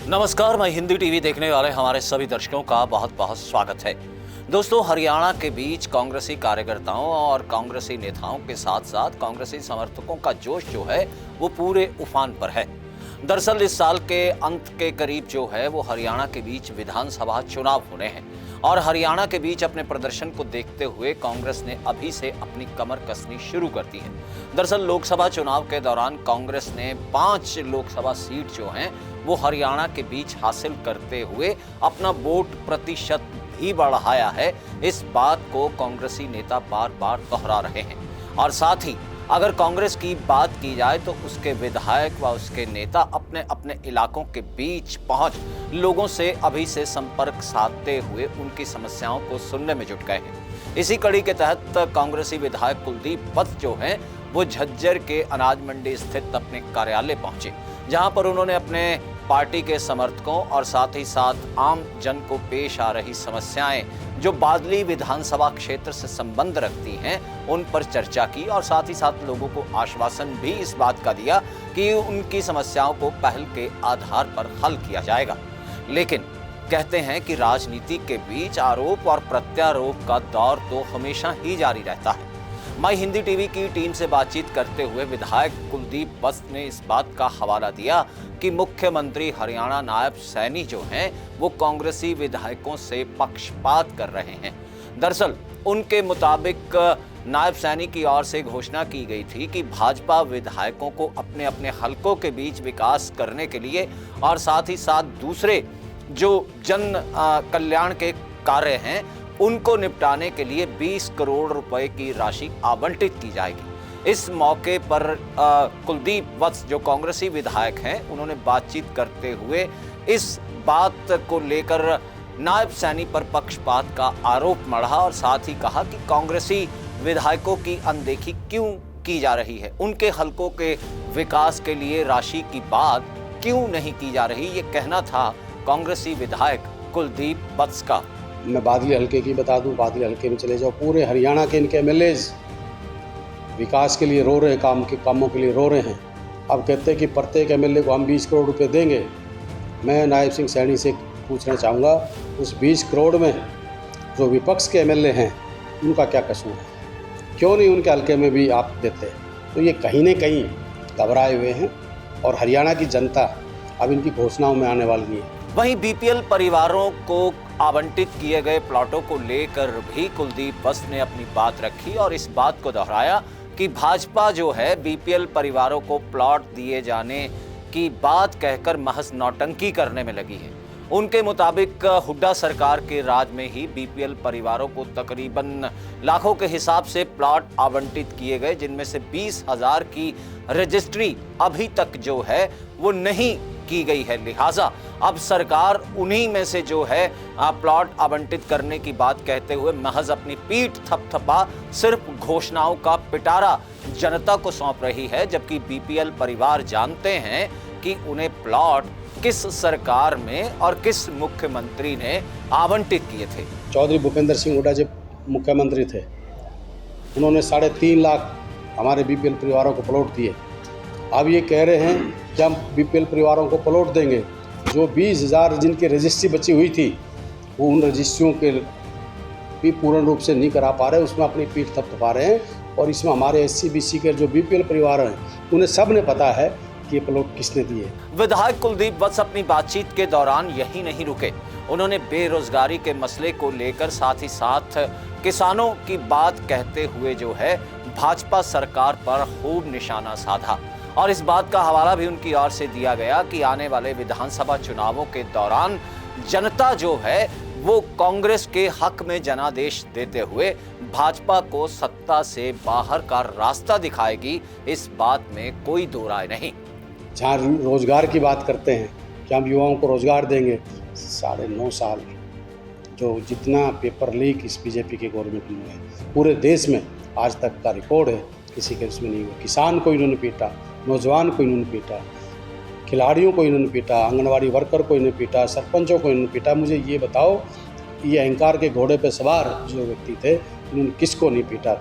नमस्कार, मैं हिंदी टीवी देखने वाले हमारे सभी दर्शकों का बहुत बहुत स्वागत है। दोस्तों, हरियाणा के बीच कांग्रेसी कार्यकर्ताओं और कांग्रेसी नेताओं के साथ साथ कांग्रेसी समर्थकों का जोश जो है वो पूरे उफान पर है। दरअसल इस साल के अंत के करीब जो है वो हरियाणा के बीच विधानसभा चुनाव होने हैं और हरियाणा के बीच अपने प्रदर्शन को देखते हुए कांग्रेस ने अभी से अपनी कमर कसनी शुरू कर दी है। दरअसल लोकसभा चुनाव के दौरान कांग्रेस ने 5 लोकसभा सीट जो हैं वो हरियाणा के बीच हासिल करते हुए अपना वोट प्रतिशत भी बढ़ाया है। इस बात को कांग्रेसी नेता बार बार दोहरा रहे हैं और साथ ही अगर कांग्रेस की बात की जाए तो उसके विधायक व उसके नेता अपने अपने इलाकों के बीच पहुंच लोगों से अभी से संपर्क साधते हुए उनकी समस्याओं को सुनने में जुट गए हैं। इसी कड़ी के तहत कांग्रेसी विधायक कुलदीप वत्स जो हैं वो झज्जर के अनाज मंडी स्थित अपने कार्यालय पहुंचे, जहां पर उन्होंने अपने पार्टी के समर्थकों और साथ ही साथ आम जन को पेश आ रही समस्याएं जो बादली विधानसभा क्षेत्र से संबंध रखती हैं उन पर चर्चा की और साथ ही साथ लोगों को आश्वासन भी इस बात का दिया कि उनकी समस्याओं को पहल के आधार पर हल किया जाएगा। लेकिन कहते हैं कि राजनीति के बीच आरोप और प्रत्यारोप का दौर तो हमेशा ही जारी रहता है। माई हिंदी टीवी की टीम से बातचीत करते हुए विधायक कुलदीप वत्स ने इस बात का हवाला दिया कि मुख्यमंत्री हरियाणा नायब सैनी जो हैं वो कांग्रेसी विधायकों से पक्षपात कर रहे हैं। दरअसल उनके मुताबिक नायब सैनी की ओर से घोषणा की गई थी कि भाजपा विधायकों को अपने अपने हलकों के बीच विकास करने के लिए और साथ ही साथ दूसरे जो जन कल्याण के कार्य हैं उनको निपटाने के लिए 20 करोड़ रुपए की राशि आवंटित की जाएगी। इस मौके पर कुलदीप वत्स जो कांग्रेसी विधायक हैं उन्होंने बातचीत करते हुए इस बात को लेकर नायब सैनी पर पक्षपात का आरोप मढ़ा और साथ ही कहा कि कांग्रेसी विधायकों की अनदेखी क्यों की जा रही है, उनके हलकों के विकास के लिए राशि की बात क्यों नहीं की जा रही। ये कहना था कांग्रेसी विधायक कुलदीप वत्स का। मैं बादली हल्के की बता दूं, बादली हल्के में चले जाओ, पूरे हरियाणा के इनके एमएलएज विकास के लिए रो रहे हैं, कामों के लिए रो रहे हैं। अब कहते हैं कि प्रत्येक एमएलए को हम 20 करोड़ रुपए देंगे। मैं नायब सिंह सैनी से पूछना चाहूँगा, उस 20 करोड़ में जो विपक्ष के एमएलए हैं उनका क्या कसूर है, क्यों नहीं उनके हल्के में भी आप देते? तो ये कहीं न कहीं घबराए हुए हैं और हरियाणा की जनता अब इनकी घोषणाओं में आने वाली है। वहीं बीपीएल परिवारों को आवंटित किए गए प्लॉटों को लेकर भी कुलदीप वत्स ने अपनी बात रखी और इस बात को दोहराया कि भाजपा जो है बीपीएल परिवारों को प्लॉट दिए जाने की बात कहकर महज नौटंकी करने में लगी है। उनके मुताबिक हुड्डा सरकार के राज में ही बीपीएल परिवारों को तकरीबन लाखों के हिसाब से प्लॉट आवंटित किए गए, जिनमें से 20,000 की रजिस्ट्री अभी तक जो है वो नहीं की गई है। लिहाजा अब सरकार उन्हीं में से जो है प्लॉट आवंटित करने की बात कहते हुए महज अपनी पीठ थपथपा सिर्फ घोषणाओं का पिटारा जनता को सौंप रही है, जबकि बीपीएल परिवार जानते हैं कि उन्हें प्लॉट किस सरकार में और किस मुख्यमंत्री ने आवंटित किए थे। चौधरी भूपेंद्र सिंह हुड्डा जब मुख्यमंत्री थे उन्होंने 3.5 लाख हमारे बीपीएल परिवारों को प्लॉट दिए। अब ये कह रहे हैं कि हम बीपीएल परिवारों को प्लॉट देंगे। जो 20,000 जिनकी रजिस्ट्री बची हुई थी वो उन रजिस्ट्रियों के भी पूर्ण रूप से नहीं करा पा रहे, उसमें अपनी पीठ थपथपा रहे हैं। और इसमें हमारे SC BC के जो बीपीएल परिवार हैं उन्हें सब ने पता है कि ये प्लॉट किसने दिए। विधायक कुलदीप वत्स अपनी बातचीत के दौरान यही नहीं रुके, उन्होंने बेरोजगारी के मसले को लेकर साथ ही साथ किसानों की बात कहते हुए जो है भाजपा सरकार पर खूब निशाना साधा और इस बात का हवाला भी उनकी ओर से दिया गया कि आने वाले विधानसभा चुनावों के दौरान जनता जो है वो कांग्रेस के हक में जनादेश देते हुए भाजपा को सत्ता से बाहर का रास्ता दिखाएगी। इस बात में कोई दो राय नहीं। जहाँ रोजगार की बात करते हैं कि हम युवाओं को रोजगार देंगे, 9.5 साल जो जितना पेपर लीक इस बीजेपी के गवर्नमेंट में है पूरे देश में आज तक का रिकॉर्ड है, किसी के उसमें नहीं हुआ। किसान को इन्होंने पीटा, नौजवान को इन्होंने पीटा, खिलाड़ियों को इन्होंने पीटा, आंगनवाड़ी वर्कर को इन्होंने पीटा, सरपंचों को इन्होंने पीटा। मुझे ये बताओ, ये अहंकार के घोड़े पर सवार जो व्यक्ति थे इन्होंने किसको नहीं पीटा?